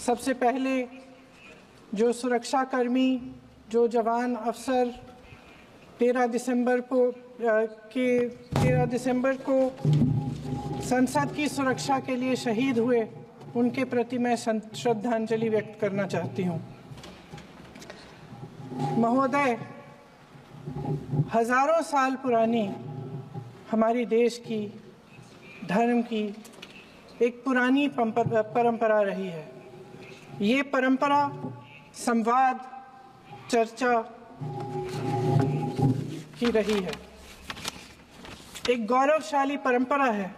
सबसे पहले जो सुरक्षाकर्मी, जो जवान अफसर 13 दिसंबर को संसद की सुरक्षा के लिए शहीद हुए, उनके प्रति मैं श्रद्धांजलि व्यक्त करना चाहती हूँ। महोदय, हजारों साल पुरानी हमारी देश की, धर्म की एक पुरानी परंपरा रही है। ये परंपरा संवाद, चर्चा की रही है। एक गौरवशाली परंपरा है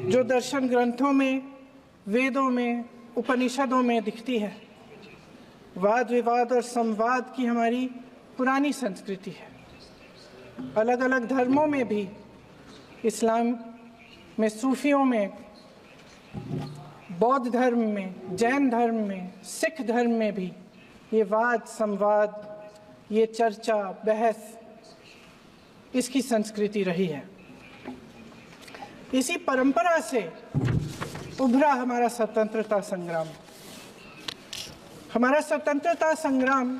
जो दर्शन ग्रंथों में, वेदों में, उपनिषदों में दिखती है। वाद विवाद और संवाद की हमारी पुरानी संस्कृति है। अलग अलग धर्मों में भी, इस्लाम में, सूफियों में, बौद्ध धर्म में, जैन धर्म में, सिख धर्म में भी ये वाद संवाद, ये चर्चा बहस, इसकी संस्कृति रही है। इसी परंपरा से उभरा हमारा स्वतंत्रता संग्राम। हमारा स्वतंत्रता संग्राम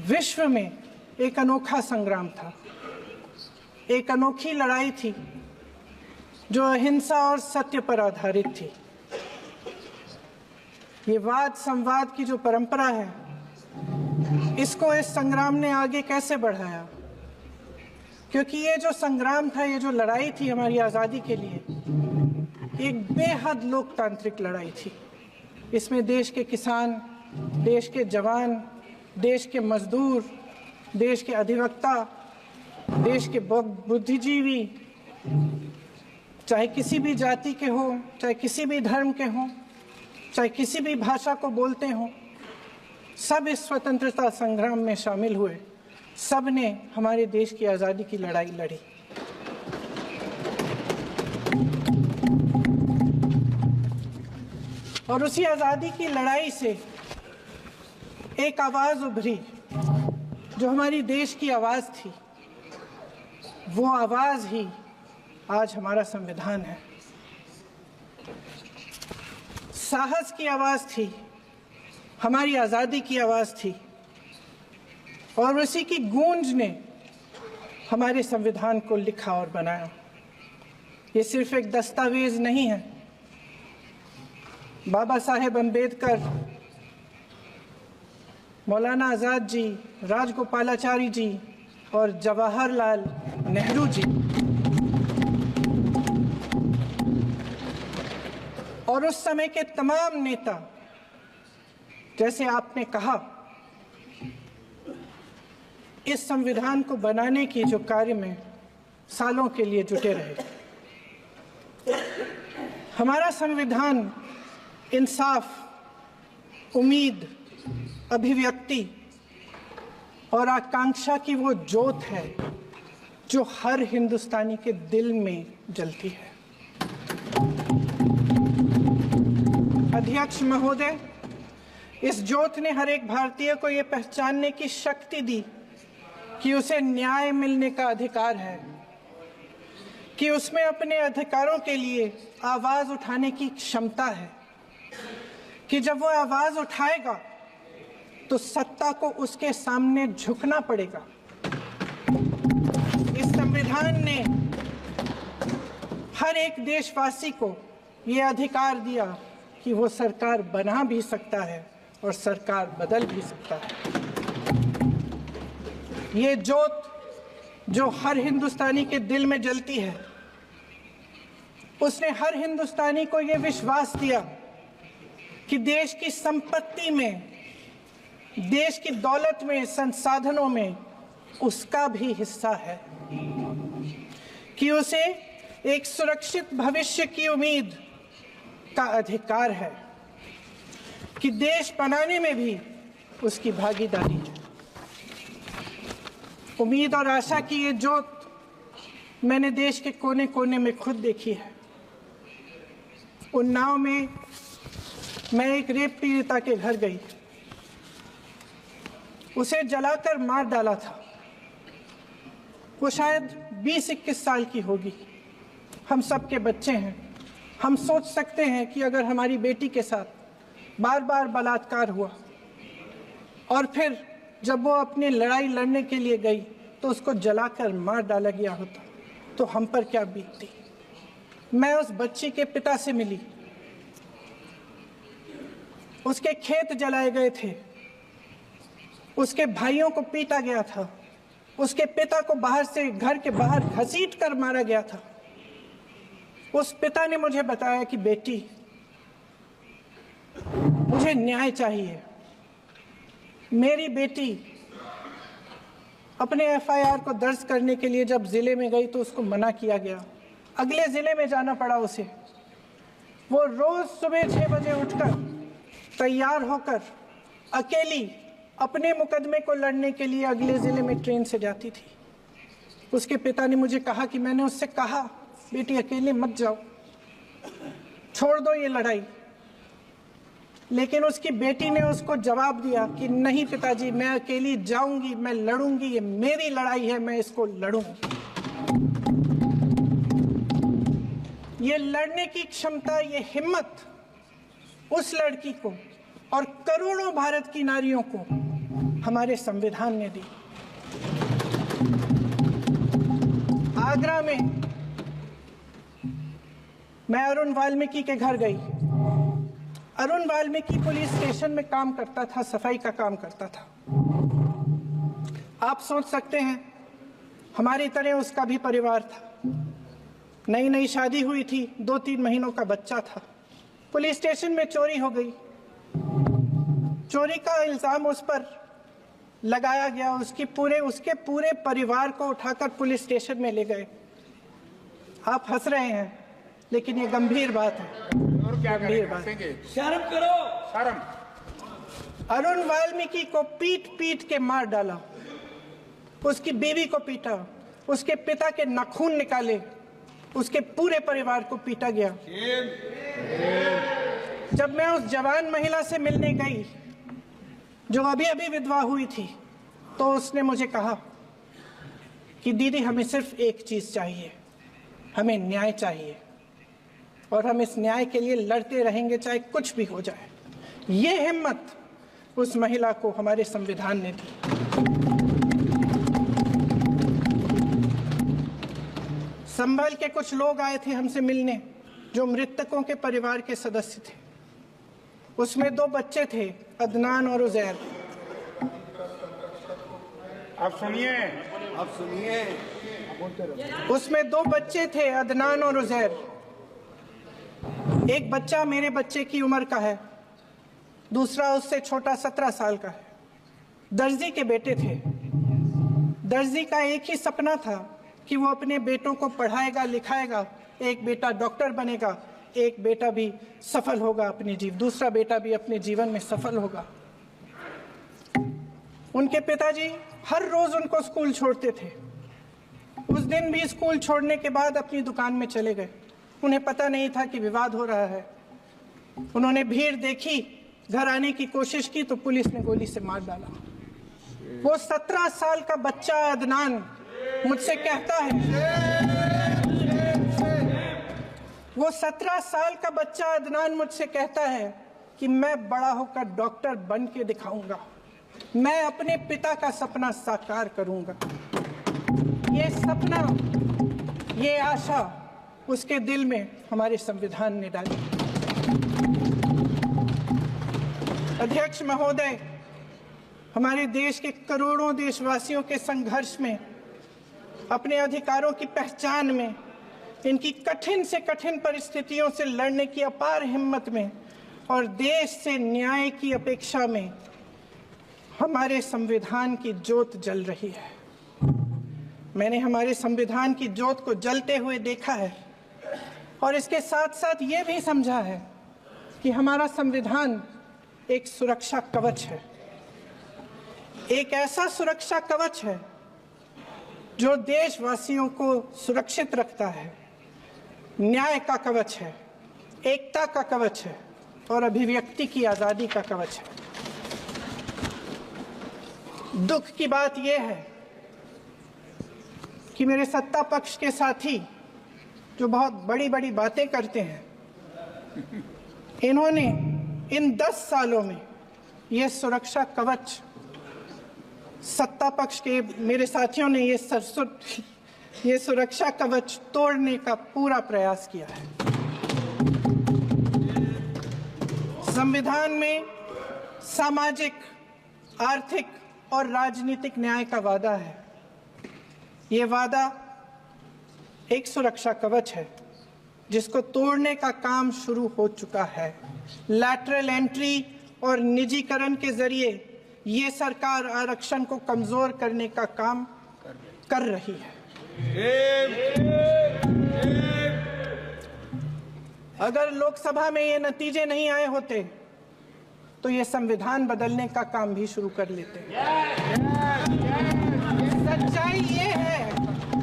विश्व में एक अनोखा संग्राम था, एक अनोखी लड़ाई थी जो अहिंसा और सत्य पर आधारित थी। ये वाद संवाद की जो परंपरा है, इसको इस संग्राम ने आगे कैसे बढ़ाया? क्योंकि ये जो संग्राम था, ये जो लड़ाई थी हमारी आज़ादी के लिए, एक बेहद लोकतांत्रिक लड़ाई थी। इसमें देश के किसान, देश के जवान, देश के मजदूर, देश के अधिवक्ता, देश के बुद्धिजीवी, चाहे किसी भी जाति के हो, चाहे किसी भी धर्म के हों, चाहे किसी भी भाषा को बोलते हों, सब इस स्वतंत्रता संग्राम में शामिल हुए। सब ने हमारे देश की आज़ादी की लड़ाई लड़ी। और उसी आज़ादी की लड़ाई से एक आवाज़ उभरी जो हमारी देश की आवाज़ थी। वो आवाज़ ही आज हमारा संविधान है। साहस की आवाज़ थी, हमारी आज़ादी की आवाज़ थी, और उसी की गूंज ने हमारे संविधान को लिखा और बनाया। ये सिर्फ एक दस्तावेज नहीं है। बाबा साहेब अम्बेडकर, मौलाना आज़ाद जी, राजगोपालाचारी जी और जवाहरलाल नेहरू जी और उस समय के तमाम नेता, जैसे आपने कहा, इस संविधान को बनाने की जो कार्य में सालों के लिए जुटे रहे। हमारा संविधान इंसाफ, उम्मीद, अभिव्यक्ति और आकांक्षा की वो ज्योत है जो हर हिंदुस्तानी के दिल में जलती है। अध्यक्ष महोदय, इस ज्योत ने हर एक भारतीय को ये पहचानने की शक्ति दी कि उसे न्याय मिलने का अधिकार है, कि उसमें अपने अधिकारों के लिए आवाज उठाने की क्षमता है, कि जब वो आवाज उठाएगा तो सत्ता को उसके सामने झुकना पड़ेगा। इस संविधान ने हर एक देशवासी को ये अधिकार दिया कि वो सरकार बना भी सकता है और सरकार बदल भी सकता है। ये ज्योत जो हर हिंदुस्तानी के दिल में जलती है, उसने हर हिंदुस्तानी को ये विश्वास दिया कि देश की संपत्ति में, देश की दौलत में, संसाधनों में उसका भी हिस्सा है, कि उसे एक सुरक्षित भविष्य की उम्मीद का अधिकार है, कि देश बनाने में भी उसकी भागीदारी है। उम्मीद और आशा की ये ज्योत मैंने देश के कोने कोने में खुद देखी है। उन्नाव में मैं एक रेप पीड़िता के घर गई, उसे जलाकर मार डाला था। वो शायद 20-21 साल की होगी। हम सब के बच्चे हैं, हम सोच सकते हैं कि अगर हमारी बेटी के साथ बार बार बलात्कार हुआ और फिर जब वो अपनी लड़ाई लड़ने के लिए गई तो उसको जलाकर मार डाला गया होता तो हम पर क्या बीतती। मैं उस बच्ची के पिता से मिली, उसके खेत जलाए गए थे, उसके भाइयों को पीटा गया था, उसके पिता को बाहर से घर के बाहर घसीट कर मारा गया था। उस पिता ने मुझे बताया कि बेटी, मुझे न्याय चाहिए। मेरी बेटी अपने एफआईआर को दर्ज करने के लिए जब जिले में गई तो उसको मना किया गया, अगले जिले में जाना पड़ा उसे। वो रोज सुबह 6 बजे उठकर तैयार होकर अकेली अपने मुकदमे को लड़ने के लिए अगले जिले में ट्रेन से जाती थी। उसके पिता ने मुझे कहा कि मैंने उससे कहा, बेटी अकेले मत जाओ, छोड़ दो ये लड़ाई, लेकिन उसकी बेटी ने उसको जवाब दिया कि नहीं पिताजी, मैं अकेली जाऊंगी, मैं लड़ूंगी, ये मेरी लड़ाई है, मैं इसको लड़ूंगी। ये लड़ने की क्षमता, ये हिम्मत उस लड़की को और करोड़ों भारत की नारियों को हमारे संविधान ने दी। आगरा में मैं अरुण वाल्मीकि के घर गई। अरुण वाल्मीकि पुलिस स्टेशन में काम करता था, सफाई का काम करता था। आप सोच सकते हैं हमारी तरह उसका भी परिवार था, नई नई शादी हुई थी, 2-3 महीनों का बच्चा था। पुलिस स्टेशन में चोरी हो गई, चोरी का इल्जाम उस पर लगाया गया। उसके पूरे परिवार को उठाकर पुलिस स्टेशन में ले गए। आप हंस रहे हैं, लेकिन ये गंभीर बात है। और क्या गंभीर बात, शर्म करो, शर्म। अरुण वाल्मीकि को पीट पीट के मार डाला, उसकी बीवी को पीटा, उसके पिता के नाखून निकाले, उसके पूरे परिवार को पीटा गया। जब मैं उस जवान महिला से मिलने गई जो अभी अभी विधवा हुई थी, तो उसने मुझे कहा कि दीदी, हमें सिर्फ एक चीज चाहिए, हमें न्याय चाहिए और हम इस न्याय के लिए लड़ते रहेंगे, चाहे कुछ भी हो जाए। ये हिम्मत उस महिला को हमारे संविधान ने दी। संभल के कुछ लोग आए थे हमसे मिलने जो मृतकों के परिवार के सदस्य थे। उसमें 2 बच्चे थे, अदनान और उजैर। आप सुनिए। उसमें 2 बच्चे थे, अदनान और उजैर। एक बच्चा मेरे बच्चे की उम्र का है, दूसरा उससे छोटा 17 साल का है। दर्जी के बेटे थे। दर्जी का एक ही सपना था कि वो अपने बेटों को पढ़ाएगा, लिखाएगा, एक बेटा डॉक्टर बनेगा, एक बेटा भी सफल होगा दूसरा बेटा भी अपने जीवन में सफल होगा। उनके पिताजी हर रोज उनको स्कूल छोड़ते थे। उस दिन भी स्कूल छोड़ने के बाद अपनी दुकान में चले गए। उन्हें पता नहीं था कि विवाद हो रहा है। उन्होंने भीड़ देखी, घर आने की कोशिश की तो पुलिस ने गोली से मार डाला। वो 17 साल का बच्चा अदनान मुझसे कहता है, वो 17 साल का बच्चा अदनान मुझसे कहता है कि मैं बड़ा होकर डॉक्टर बन के दिखाऊंगा, मैं अपने पिता का सपना साकार करूंगा। ये सपना, ये आशा उसके दिल में हमारे संविधान ने डाली। अध्यक्ष महोदय, हमारे देश के करोड़ों देशवासियों के संघर्ष में, अपने अधिकारों की पहचान में, इनकी कठिन से कठिन परिस्थितियों से लड़ने की अपार हिम्मत में और देश से न्याय की अपेक्षा में हमारे संविधान की ज्योत जल रही है। मैंने हमारे संविधान की ज्योत को जलते हुए देखा है और इसके साथ साथ ये भी समझा है कि हमारा संविधान एक सुरक्षा कवच है, एक ऐसा सुरक्षा कवच है जो देशवासियों को सुरक्षित रखता है, न्याय का कवच है, एकता का कवच है और अभिव्यक्ति की आजादी का कवच है। दुख की बात यह है कि मेरे सत्ता पक्ष के साथी जो बहुत बड़ी बड़ी बातें करते हैं, इन्होंने इन 10 सालों में ये सुरक्षा कवच, सत्ता पक्ष के मेरे साथियों ने ये सुरक्षा कवच तोड़ने का पूरा प्रयास किया है। संविधान में सामाजिक, आर्थिक और राजनीतिक न्याय का वादा है। ये वादा एक सुरक्षा कवच है जिसको तोड़ने का काम शुरू हो चुका है। लैटरल एंट्री और निजीकरण के जरिए ये सरकार आरक्षण को कमजोर करने का काम कर रही है। अगर लोकसभा में ये नतीजे नहीं आए होते तो ये संविधान बदलने का काम भी शुरू कर लेते।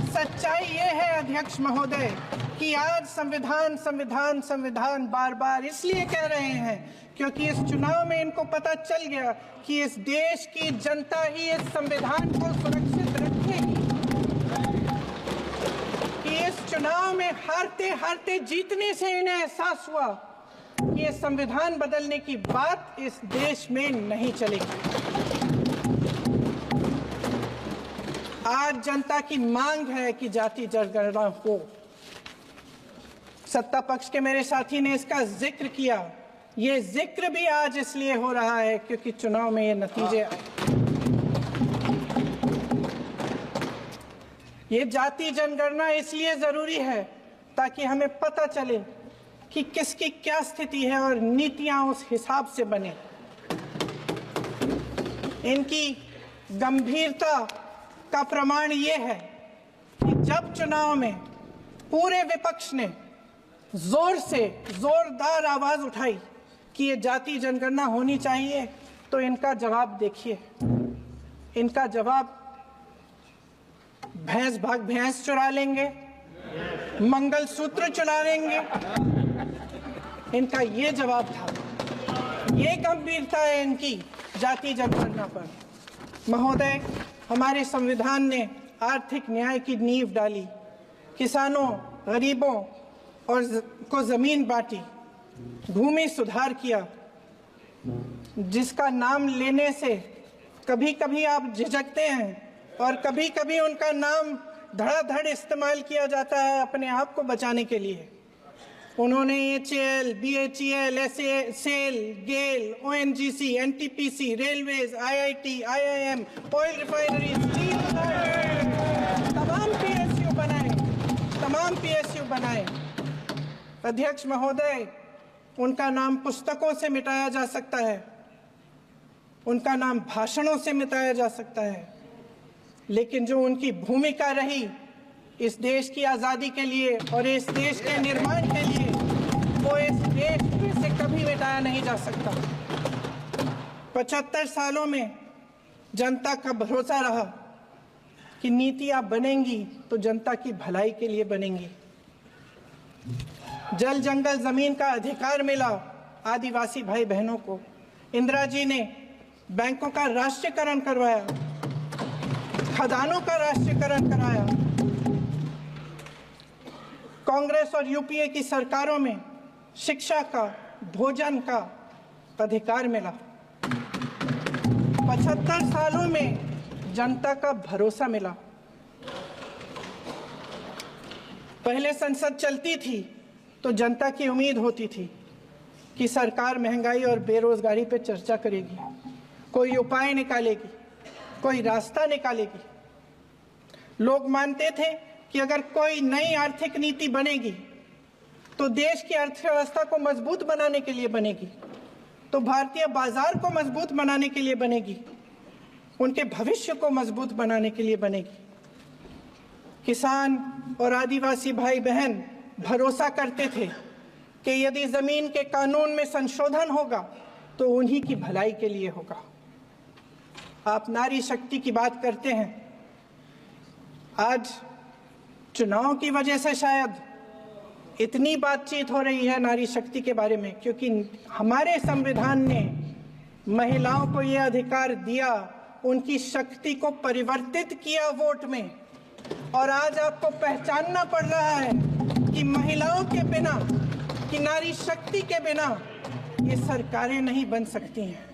सच्चाई ये है अध्यक्ष महोदय कि आज संविधान बार बार इसलिए कह रहे हैं क्योंकि इस चुनाव में इनको पता चल गया कि इस देश की जनता ही इस संविधान को सुरक्षित रखेगी, कि इस चुनाव में हारते हारते जीतने से इन्हें एहसास हुआ कि ये संविधान बदलने की बात इस देश में नहीं चलेगी। आज जनता की मांग है कि जाति जनगणना हो। सत्ता पक्ष के मेरे साथी ने इसका जिक्र किया। ये जिक्र भी आज इसलिए हो रहा है क्योंकि चुनाव में ये नतीजे आए। ये जाति जनगणना इसलिए जरूरी है ताकि हमें पता चले कि किसकी क्या स्थिति है और नीतियां उस हिसाब से बने। इनकी गंभीरता का प्रमाण ये है कि जब चुनाव में पूरे विपक्ष ने जोरदार आवाज उठाई कि ये जाति जनगणना होनी चाहिए, तो इनका जवाब देखिए। इनका जवाब भैंस भाग भैंस चुरा लेंगे, मंगलसूत्र चुरा लेंगे, इनका ये जवाब था। ये गंभीरता है इनकी जाति जनगणना पर। महोदय, हमारे संविधान ने आर्थिक न्याय की नींव डाली, किसानों, गरीबों और को जमीन बांटी, भूमि सुधार किया, जिसका नाम लेने से कभी कभी आप झिझकते हैं और कभी कभी उनका नाम धड़ाधड़ इस्तेमाल किया जाता है अपने आप को बचाने के लिए। उन्होंने HAL, BHEL, SAIL, गेल, ONGC, NTPC, railways, IIT, IIM, oil refinery, steel, तमाम PSU बनाए। अध्यक्ष महोदय, उनका नाम पुस्तकों से मिटाया जा सकता है, उनका नाम भाषणों से मिटाया जा सकता है, लेकिन जो उनकी भूमिका रही इस देश की आज़ादी के लिए और इस देश के निर्माण के लिए, वो इस देश से कभी मिटाया नहीं जा सकता। 75 सालों में जनता का भरोसा रहा कि नीतियां बनेंगी तो जनता की भलाई के लिए बनेंगी। जल जंगल जमीन का अधिकार मिला आदिवासी भाई बहनों को। इंदिरा जी ने बैंकों का राष्ट्रीयकरण करवाया, खदानों का राष्ट्रीयकरण कराया। कांग्रेस और यूपीए की सरकारों में शिक्षा का, भोजन का अधिकार मिला। 75 सालों में जनता का भरोसा मिला। पहले संसद चलती थी तो जनता की उम्मीद होती थी कि सरकार महंगाई और बेरोजगारी पर चर्चा करेगी, कोई उपाय निकालेगी, कोई रास्ता निकालेगी। लोग मानते थे कि अगर कोई नई आर्थिक नीति बनेगी तो देश की अर्थव्यवस्था को मजबूत बनाने के लिए बनेगी, तो भारतीय बाजार को मजबूत बनाने के लिए बनेगी, उनके भविष्य को मजबूत बनाने के लिए बनेगी। किसान और आदिवासी भाई बहन भरोसा करते थे कि यदि जमीन के कानून में संशोधन होगा तो उन्हीं की भलाई के लिए होगा। आप नारी शक्ति की बात करते हैं। आज चुनाव की वजह से शायद इतनी बातचीत हो रही है नारी शक्ति के बारे में, क्योंकि हमारे संविधान ने महिलाओं को यह अधिकार दिया, उनकी शक्ति को परिवर्तित किया वोट में। और आज आपको पहचानना पड़ रहा है कि महिलाओं के बिना कि नारी शक्ति के बिना ये सरकारें नहीं बन सकती हैं।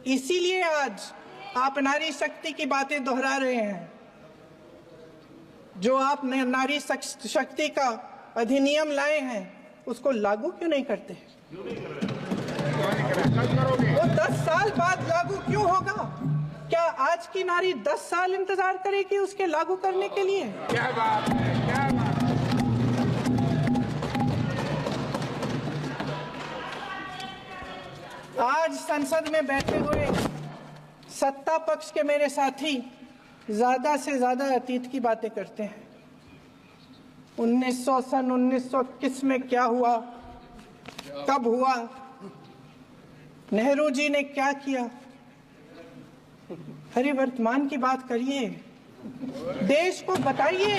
इसीलिए आज आप नारी शक्ति की बातें दोहरा रहे हैं। जो आप नारी शक्ति का अधिनियम लाए हैं उसको लागू क्यों नहीं करते? वो 10 साल बाद लागू क्यों होगा? क्या आज की नारी 10 साल इंतजार करेगी उसके लागू करने के लिए? क्या बात है, क्या बात है। आज संसद में बैठे हुए सत्ता पक्ष के मेरे साथी ज्यादा से ज्यादा अतीत की बातें करते हैं। 1921 में क्या हुआ, कब हुआ, नेहरू जी ने क्या किया। अरे वर्तमान की बात करिए, देश को बताइए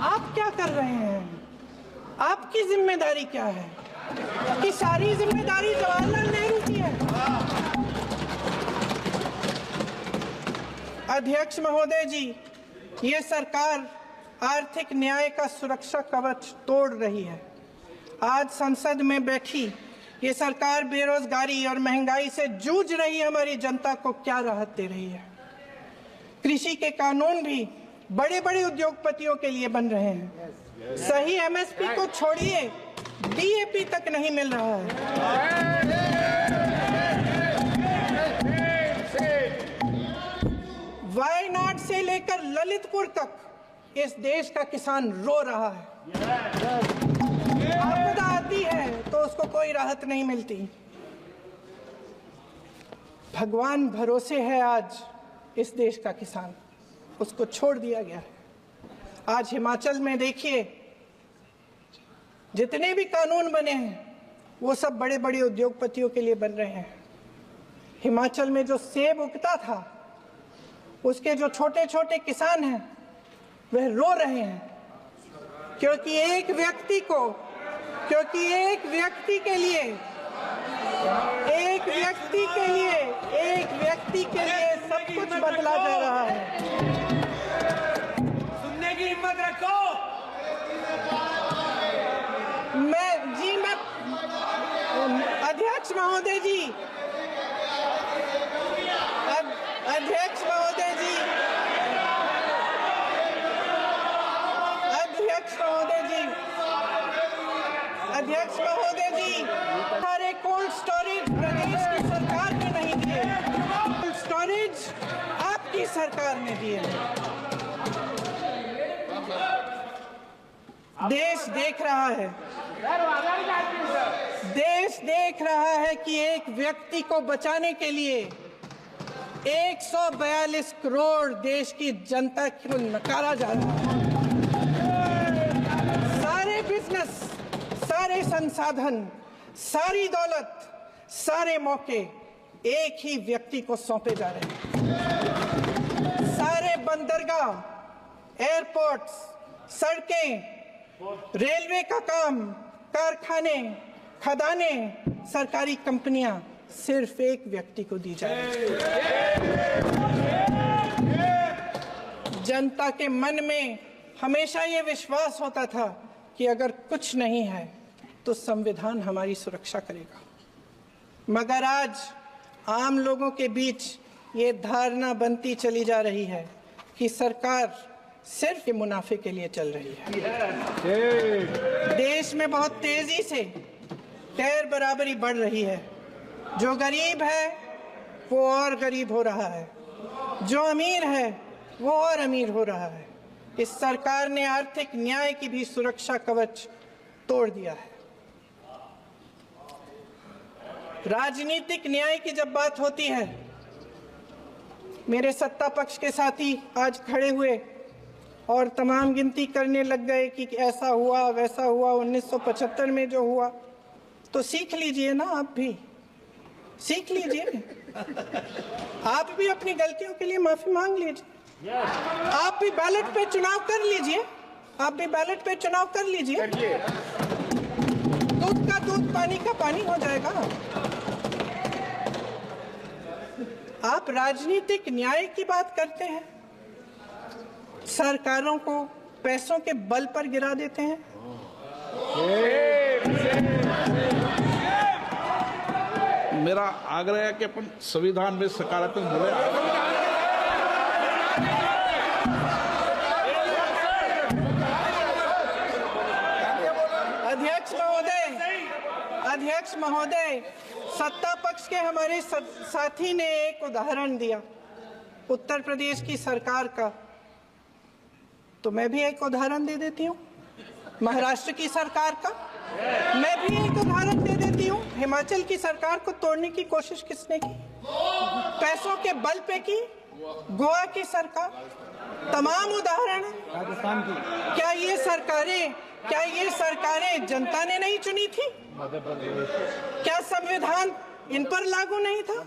आप क्या कर रहे हैं, आपकी जिम्मेदारी क्या है? कि सारी जिम्मेदारी जवाहरलाल नेहरू की है। अध्यक्ष महोदय जी, ये सरकार आर्थिक न्याय का सुरक्षा कवच तोड़ रही है। आज संसद में बैठी ये सरकार बेरोजगारी और महंगाई से जूझ रही हमारी जनता को क्या राहत दे रही है? कृषि के कानून भी बड़े बड़े उद्योगपतियों के लिए बन रहे हैं। सही एमएसपी को छोड़िए, डीएपी तक नहीं मिल रहा है। वायनाड से लेकर ललितपुर तक इस देश का किसान रो रहा है। आपदा आती है तो उसको कोई राहत नहीं मिलती। भगवान भरोसे है आज इस देश का किसान, उसको छोड़ दिया गया है। आज हिमाचल में देखिए, जितने भी कानून बने हैं वो सब बड़े बड़े उद्योगपतियों के लिए बन रहे हैं। हिमाचल में जो सेब उगता था उसके जो छोटे छोटे किसान हैं वह रो रहे हैं, क्योंकि एक व्यक्ति के लिए सब कुछ बदला जा रहा है। सुनने की हिम्मत रखो। मैं अध्यक्ष महोदय जी, सारे कोल्ड स्टोरेज प्रदेश की सरकार ने नहीं दिए, कोल्ड स्टोरेज आपकी सरकार ने दिए। देश देख रहा है कि एक व्यक्ति को बचाने के लिए 142 करोड़ देश की जनता को नकारा जा रहा है। सारे बिजनेस, सारे संसाधन, सारी दौलत, सारे मौके एक ही व्यक्ति को सौंपे जा रहे हैं। सारे बंदरगाह, एयरपोर्ट्स, सड़कें, रेलवे का काम, कारखाने, खदाने, सरकारी कंपनियां सिर्फ एक व्यक्ति को दी जा रही है। जनता के मन में हमेशा ये विश्वास होता था कि अगर कुछ नहीं है तो संविधान हमारी सुरक्षा करेगा, मगर आज आम लोगों के बीच ये धारणा बनती चली जा रही है कि सरकार सिर्फ मुनाफे के लिए चल रही है। देश में बहुत तेजी से गैर बराबरी बढ़ रही है। जो गरीब है वो और गरीब हो रहा है, जो अमीर है वो और अमीर हो रहा है। इस सरकार ने आर्थिक न्याय की भी सुरक्षा कवच तोड़ दिया है। राजनीतिक न्याय की जब बात होती है, मेरे सत्ता पक्ष के साथी आज खड़े हुए और तमाम गिनती करने लग गए कि ऐसा हुआ वैसा हुआ, 1975 में जो हुआ। तो सीख लीजिए ना, आप भी सीख लीजिए, आप भी अपनी गलतियों के लिए माफी मांग लीजिए। आप भी बैलेट पे चुनाव कर लीजिए, दूध का दूध, पानी का पानी हो जाएगा। आप राजनीतिक न्याय की बात करते हैं। सरकारों को पैसों के बल पर गिरा देते हैं। मेरा आग्रह है कि अपन संविधान में सकारात्मक बोले। अध्यक्ष महोदय, सत्ता पक्ष के हमारे साथी ने एक उदाहरण दिया उत्तर प्रदेश की सरकार का, तो मैं भी एक उदाहरण दे देती हूँ महाराष्ट्र की सरकार का। मैं भी एक उदाहरण दे देती हूँ हिमाचल की सरकार को तोड़ने की कोशिश किसने की, पैसों के बल पे की, गोवा की सरकार। तमाम उदाहरण राजस्थान की। क्या ये सरकारें जनता ने नहीं चुनी थी? क्या संविधान इन पर लागू नहीं था?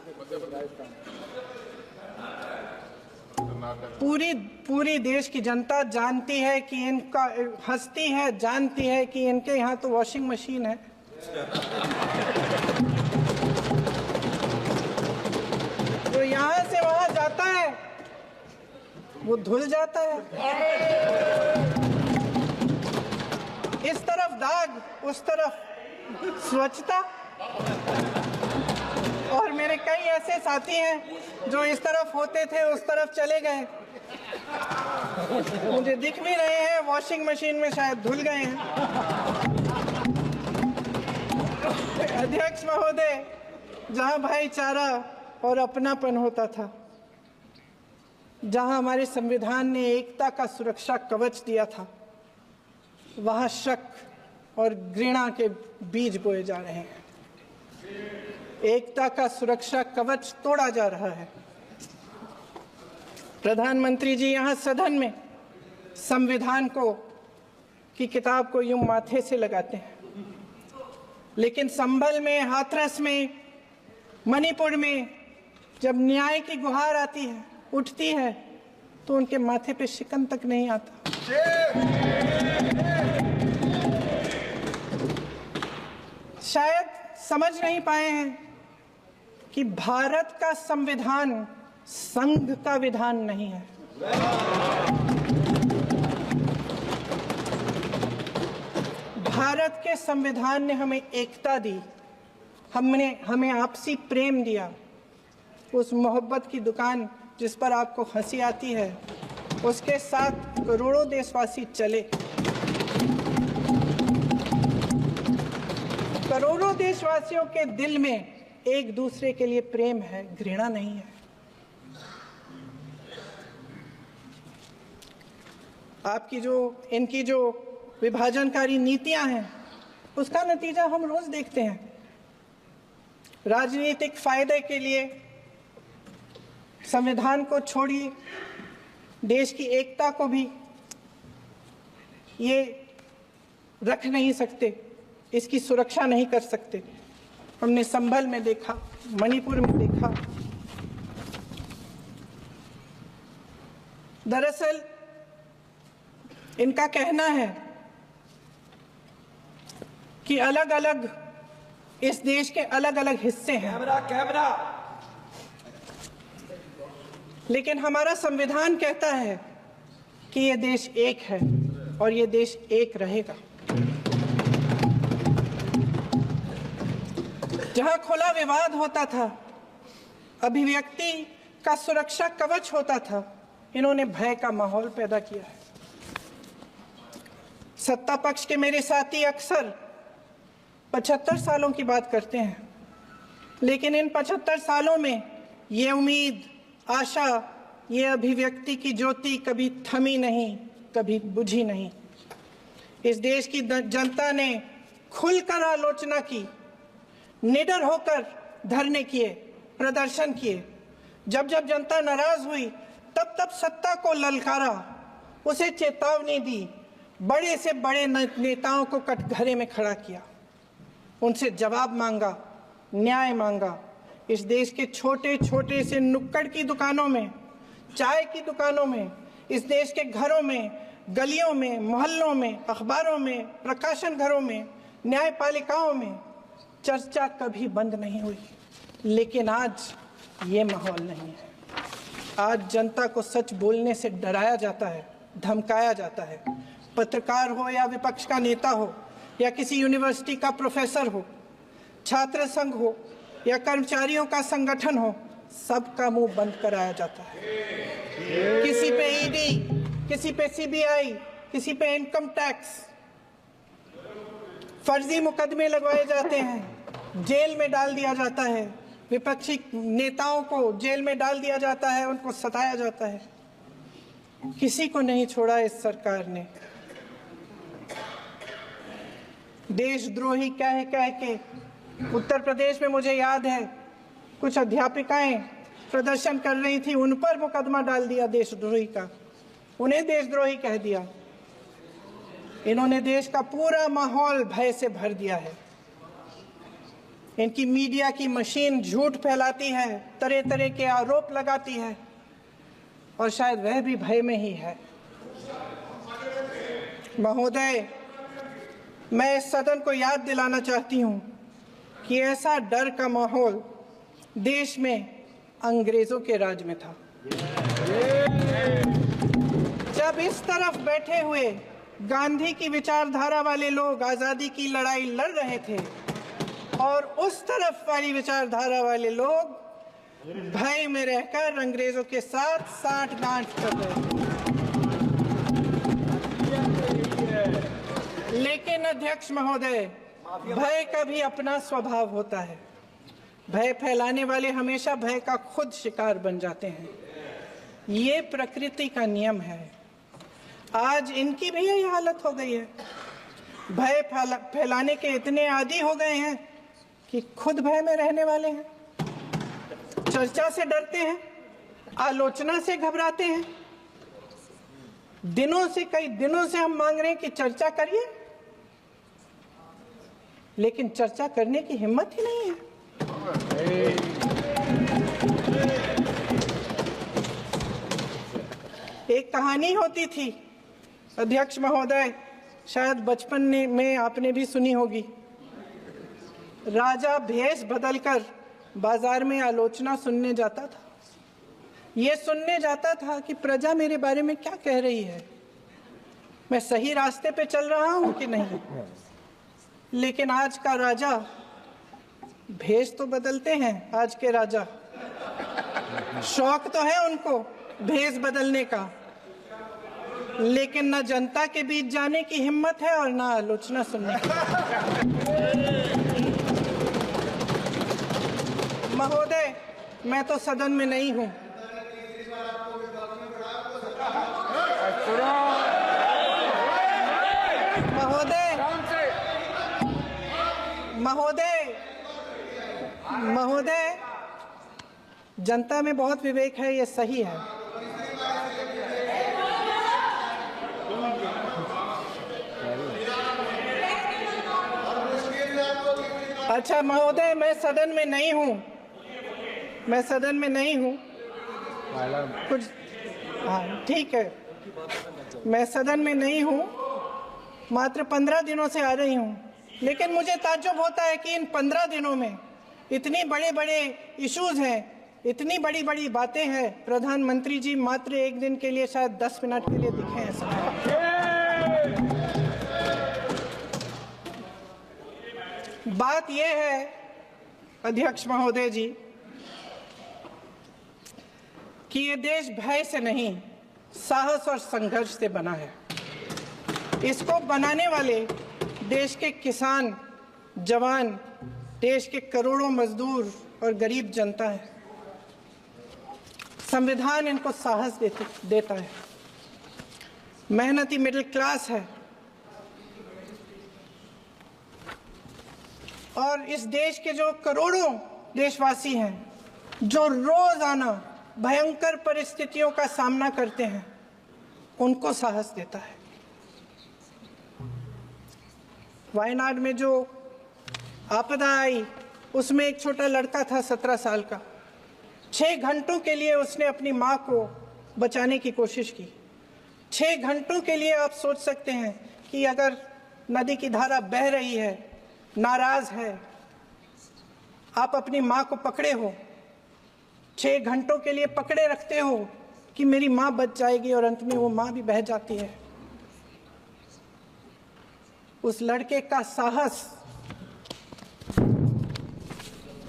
पूरी देश की जनता जानती है कि इनका हंसती है, जानती है कि इनके यहाँ तो वॉशिंग मशीन है। तो यहाँ से वहां जाता है, वो धुल जाता है। इस तरफ दाग, उस तरफ स्वच्छता। और मेरे कई ऐसे साथी हैं जो इस तरफ होते थे उस तरफ चले गए, मुझे दिख भी रहे हैं, वॉशिंग मशीन में शायद धुल गए हैं। अध्यक्ष महोदय, जहां भाईचारा और अपनापन होता था, जहां हमारे संविधान ने एकता का सुरक्षा कवच दिया था, वहां शक और घृणा के बीज बोए जा रहे हैं। एकता का सुरक्षा कवच तोड़ा जा रहा है। प्रधानमंत्री जी यहाँ सदन में संविधान की किताब को यूं माथे से लगाते हैं, लेकिन संभल में, हाथरस में, मणिपुर में जब न्याय की गुहार आती है, उठती है, तो उनके माथे पे शिकन तक नहीं आता। शायद समझ नहीं पाए हैं कि भारत का संविधान संघ का विधान नहीं है। भारत के संविधान ने हमें एकता दी, हमें आपसी प्रेम दिया। उस मोहब्बत की दुकान जिस पर आपको हंसी आती है, उसके साथ करोड़ों देशवासी चले। करोड़ों देशवासियों के दिल में एक दूसरे के लिए प्रेम है, घृणा नहीं है। इनकी जो विभाजनकारी नीतियां हैं, उसका नतीजा हम रोज देखते हैं। राजनीतिक फायदे के लिए संविधान को छोड़िए, देश की एकता को भी ये रख नहीं सकते, इसकी सुरक्षा नहीं कर सकते। हमने संभल में देखा, मणिपुर में देखा। दरअसल इनका कहना है कि अलग अलग इस देश के अलग अलग हिस्से हैं, कैमरा। लेकिन हमारा संविधान कहता है कि ये देश एक है और ये देश एक रहेगा। जहां खुला विवाद होता था, अभिव्यक्ति का सुरक्षा कवच होता था, इन्होंने भय का माहौल पैदा किया है। सत्ता पक्ष के मेरे साथी अक्सर 75 सालों की बात करते हैं, लेकिन इन 75 सालों में ये उम्मीद, आशा, ये अभिव्यक्ति की ज्योति कभी थमी नहीं, कभी बुझी नहीं। इस देश की जनता ने खुलकर आलोचना की, निडर होकर धरने किए, प्रदर्शन किए। जब जब जनता नाराज हुई, तब तब सत्ता को ललकारा, उसे चेतावनी दी, बड़े से बड़े नेताओं को कटघरे में खड़ा किया, उनसे जवाब मांगा, न्याय मांगा। इस देश के छोटे छोटे से नुक्कड़ की दुकानों में, चाय की दुकानों में, इस देश के घरों में, गलियों में, मोहल्लों में, अखबारों में, प्रकाशन घरों में, न्यायपालिकाओं में चर्चा कभी बंद नहीं हुई। लेकिन आज ये माहौल नहीं है। आज जनता को सच बोलने से डराया जाता है, धमकाया जाता है। पत्रकार हो या विपक्ष का नेता हो या किसी यूनिवर्सिटी का प्रोफेसर हो, छात्र संघ हो या कर्मचारियों का संगठन हो, सबका मुंह बंद कराया जाता है। किसी पे ईडी, किसी पे सीबीआई, किसी पे इनकम टैक्स, फर्जी मुकदमे लगवाए जाते हैं, जेल में डाल दिया जाता है, विपक्षी नेताओं को जेल में डाल दिया जाता है, उनको सताया जाता है। किसी को नहीं छोड़ा इस सरकार ने। देशद्रोही कह के उत्तर प्रदेश में मुझे याद है कुछ अध्यापिकाएं प्रदर्शन कर रही थी, उन पर मुकदमा डाल दिया देशद्रोही का, उन्हें देशद्रोही कह दिया। इन्होंने देश का पूरा माहौल भय से भर दिया है। इनकी मीडिया की मशीन झूठ फैलाती है, तरह तरह के आरोप लगाती है, और शायद वह भी भय में ही है। महोदय, मैं इस सदन को याद दिलाना चाहती हूं कि ऐसा डर का माहौल देश में अंग्रेजों के राज में था। जब इस तरफ बैठे हुए गांधी की विचारधारा वाले लोग आजादी की लड़ाई लड़ रहे थे और उस तरफ वाली विचारधारा वाले लोग भय में रहकर अंग्रेजों के साथ साठगांठ कर रहे थे। लेकिन अध्यक्ष महोदय, भय का भी अपना स्वभाव होता है। भय फैलाने वाले हमेशा भय का खुद शिकार बन जाते हैं। ये प्रकृति का नियम है। आज इनकी भी यही हालत हो गई है। भय फैलाने के इतने आदी हो गए हैं कि खुद भय में रहने वाले हैं। चर्चा से डरते हैं, आलोचना से घबराते हैं। कई दिनों से हम मांग रहे हैं कि चर्चा करिए, लेकिन चर्चा करने की हिम्मत ही नहीं है। एक कहानी होती थी अध्यक्ष महोदय, शायद बचपन में आपने भी सुनी होगी। राजा भेष बदलकर बाजार में आलोचना सुनने जाता था। ये सुनने जाता था कि प्रजा मेरे बारे में क्या कह रही है, मैं सही रास्ते पे चल रहा हूं कि नहीं। लेकिन आज का राजा, भेष तो बदलते हैं आज के राजा, शौक तो है उनको भेष बदलने का, लेकिन न जनता के बीच जाने की हिम्मत है और न आलोचना सुनने की। महोदय, मैं तो सदन में नहीं हूं। महोदय, जनता में बहुत विवेक है, ये सही है। अच्छा महोदय, मैं सदन में नहीं हूँ, कुछ हाँ ठीक है, मैं सदन में नहीं हूँ, मात्र 15 दिनों से आ रही हूँ। लेकिन मुझे ताज्जुब होता है कि इन 15 दिनों में इतनी बड़े इश्यूज हैं, इतनी बड़ी बातें हैं, प्रधानमंत्री जी मात्र एक दिन के लिए, शायद 10 मिनट के लिए दिखे हैं सब। बात यह है अध्यक्ष महोदय जी कि ये देश भय से नहीं, साहस और संघर्ष से बना है। इसको बनाने वाले देश के किसान, जवान, देश के करोड़ों मजदूर और गरीब जनता है। संविधान इनको साहस देता है। मेहनती मिडिल क्लास है। और इस देश के जो करोड़ों देशवासी हैं, जो रोजाना भयंकर परिस्थितियों का सामना करते हैं, उनको साहस देता है। वायनाड में जो आपदा आई, उसमें एक छोटा लड़का था 17 साल का। 6 घंटों के लिए उसने अपनी माँ को बचाने की कोशिश की। 6 घंटों के लिए आप सोच सकते हैं कि अगर नदी की धारा बह रही है, नाराज है, आप अपनी माँ को पकड़े हो, 6 घंटों के लिए पकड़े रखते हो कि मेरी माँ बच जाएगी और अंत में वो माँ भी बह जाती है। उस लड़के का साहस,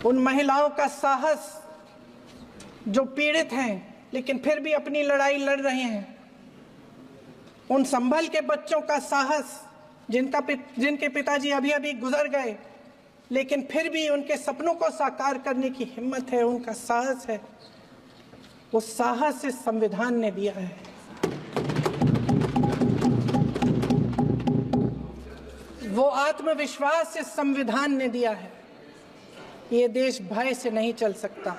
उन महिलाओं का साहस जो पीड़ित हैं लेकिन फिर भी अपनी लड़ाई लड़ रहे हैं, उन संभल के बच्चों का साहस जिनके पिताजी अभी अभी गुजर गए लेकिन फिर भी उनके सपनों को साकार करने की हिम्मत है, उनका साहस है, वो साहस इस संविधान ने दिया है। वो आत्मविश्वास इस संविधान ने दिया है। ये देश भय से नहीं चल सकता,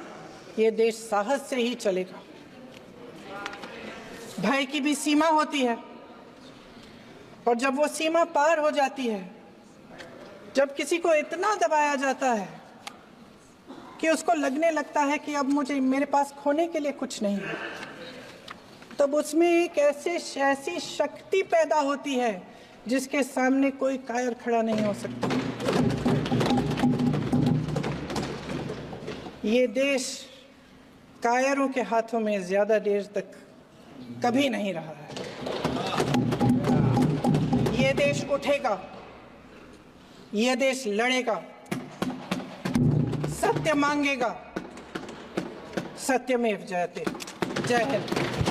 ये देश साहस से ही चलेगा। भय की भी सीमा होती है और जब वो सीमा पार हो जाती है, जब किसी को इतना दबाया जाता है कि उसको लगने लगता है कि अब मेरे पास खोने के लिए कुछ नहीं है, तब उसमें एक ऐसी शक्ति पैदा होती है जिसके सामने कोई कायर खड़ा नहीं हो सकता। ये देश कायरों के हाथों में ज्यादा देर तक कभी नहीं रहा है। ये देश उठेगा, ये देश लड़ेगा, सत्य मांगेगा, सत्यमेव जयते। जय हिंद।